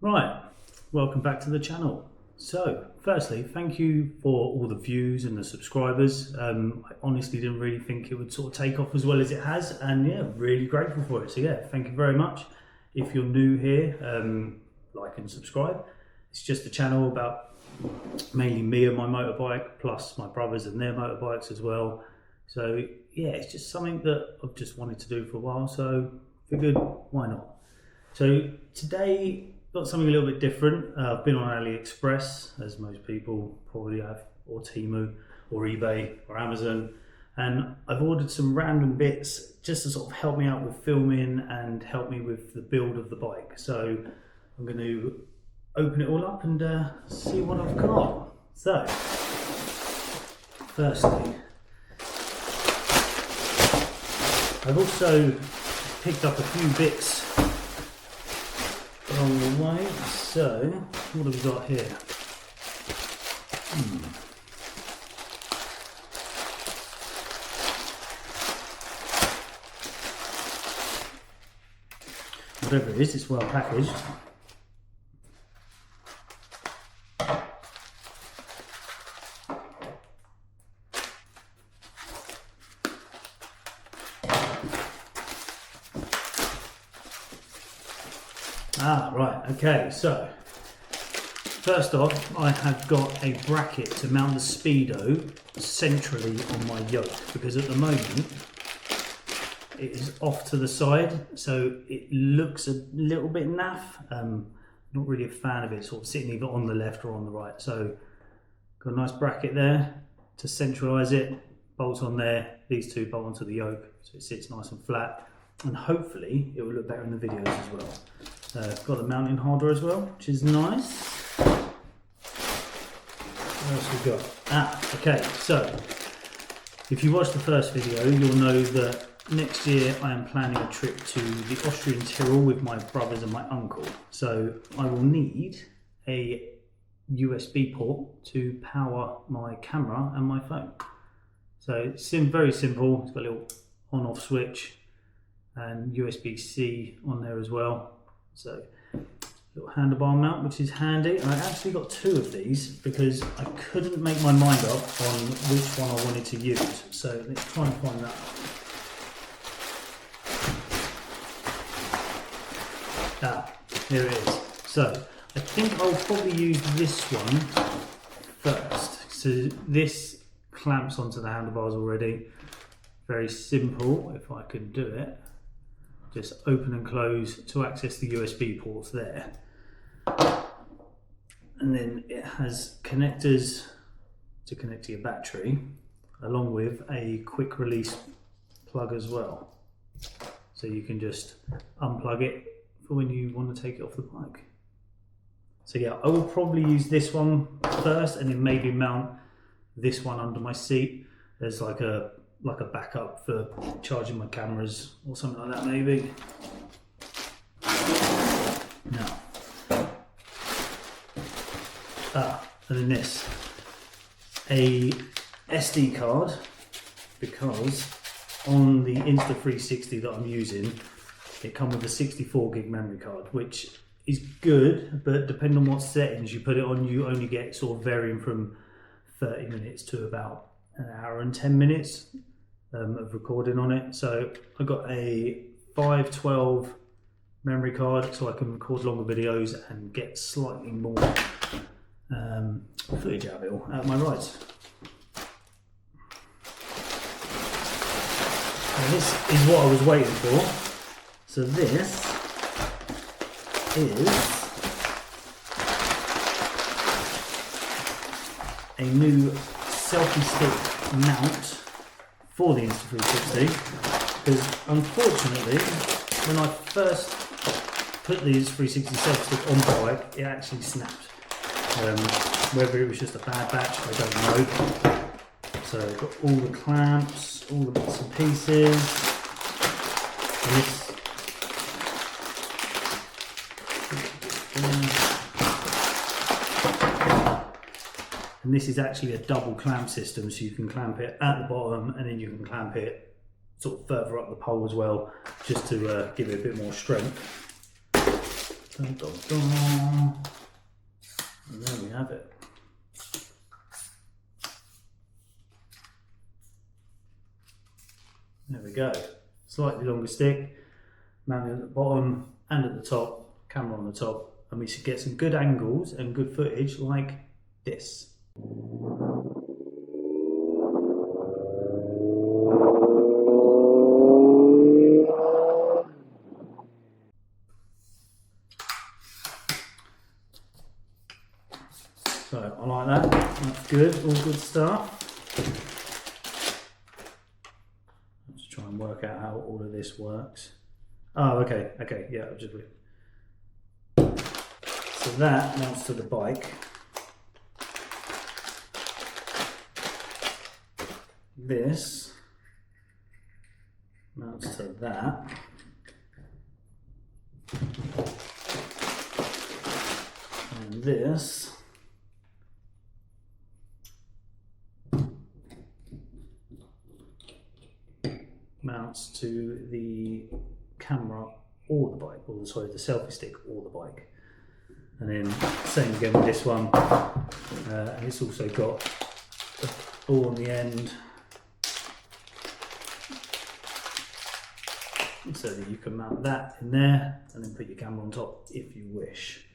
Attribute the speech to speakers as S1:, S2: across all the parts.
S1: Right, welcome back to the channel. So, firstly, thank you for all the views and the subscribers. I honestly didn't really think it would sort of take off as well as it has, and yeah, really grateful for it. So yeah, thank you very much. If you're new here, like and subscribe. It's just a channel about mainly me and my motorbike, plus my brothers and their motorbikes as well. So yeah, it's just something that I've just wanted to do for a while, so figured why not. So today, got something a little bit different. I've been on AliExpress, as most people probably have, or Temu, or eBay, or Amazon, and I've ordered some random bits just to sort of help me out with filming and help me with the build of the bike. So I'm going to open it all up and see what I've got. So, firstly, I've also picked up a few bits along the way. So, what have we got here? Whatever it is, it's well packaged. Right, okay, so first off, I have got a bracket to mount the speedo centrally on my yoke, because at the moment it is off to the side, so it looks a little bit naff. Not really a fan of it sort of sitting either on the left or on the right. So got a nice bracket there to centralise it, bolts on there, these two bolt onto the yoke so it sits nice and flat, and hopefully it will look better in the videos as well. Got the mounting hardware as well, which is nice. What else we got? Okay, so if you watched the first video, you'll know that next year I am planning a trip to the Austrian Tyrol with my brothers and my uncle. So I will need a USB port to power my camera and my phone. So it's very simple. It's got a little on-off switch and USB-C on there as well. So, little handlebar mount, which is handy. And I actually got two of these because I couldn't make my mind up on which one I wanted to use. So let's try and find that. Here it is. So I think I'll probably use this one first. So this clamps onto the handlebars already. Very simple, if I can do it. Just open and close to access the USB ports there. And then it has connectors to connect to your battery, along with a quick release plug as well. So you can just unplug it for when you want to take it off the bike. So yeah, I will probably use this one first and then maybe mount this one under my seat as like a backup for charging my cameras or something like that maybe. Now, and then this, a SD card, because on the Insta360 that I'm using, it comes with a 64 gig memory card, which is good, but depending on what settings you put it on, you only get sort of varying from 30 minutes to about an hour and 10 minutes of recording on it. So I got a 512 memory card so I can record longer videos and get slightly more footage out of it all, out of my rides. And this is what I was waiting for. So this is a new selfie stick mount for the Insta360, because unfortunately when I first put the Insta360 selfie stick on the bike, it actually snapped. Whether it was just a bad batch, I don't know. So I've got all the clamps, all the bits and pieces, and this is actually a double clamp system, so you can clamp it at the bottom and then you can clamp it sort of further up the pole as well, just to give it a bit more strength. Dun, dun, dun. And there we have it. There we go. Slightly longer stick, mounted at the bottom and at the top, camera on the top, and we should get some good angles and good footage like this. So I like that, that's good, all good stuff. Let's try and work out how all of this works. Oh, okay, yeah, I'll just wait. So that mounts to the bike. This mounts to that. And this mounts to the camera or the bike, or sorry, the selfie stick or the bike. And then same again with this one. And it's also got a ball on the end, so that you can mount that in there and then put your camera on top if you wish.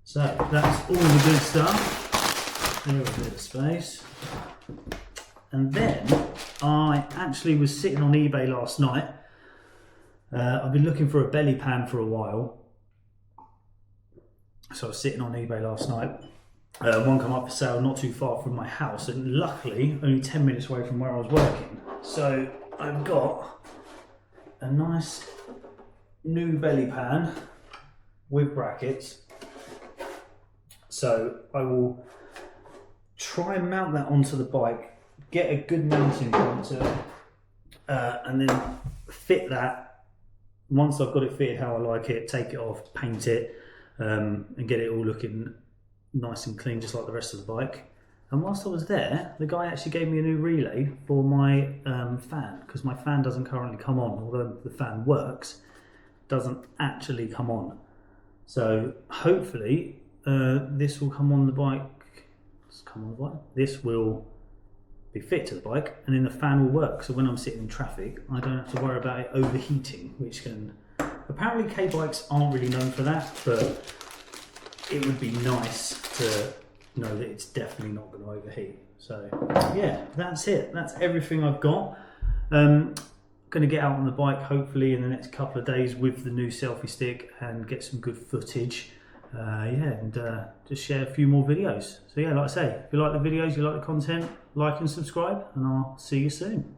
S1: So that's all the good stuff. There's a bit of space. And then I actually was sitting on eBay last night. I've been looking for a belly pan for a while. So I was sitting on eBay last night. One come up for sale not too far from my house, and luckily only 10 minutes away from where I was working. So I've got a nice new belly pan with brackets. So I will try and mount that onto the bike, get a good mounting point to it, and then fit that. Once I've got it fitted how I like it, take it off, paint it, and get it all looking nice and clean, just like the rest of the bike. And whilst I was there, the guy actually gave me a new relay for my fan, because my fan doesn't currently come on, although the fan works, doesn't actually come on. So hopefully this will come on the bike. This will be fit to the bike, and then the fan will work. So when I'm sitting in traffic, I don't have to worry about it overheating, which can... Apparently K-bikes aren't really known for that, but it would be nice to know that it's definitely not going to overheat. So yeah, that's it. That's everything I've got. Going to get out on the bike hopefully in the next couple of days with the new selfie stick and get some good footage. And just share a few more videos. So yeah, like I say, if you like the videos, you like the content, like and subscribe, and I'll see you soon.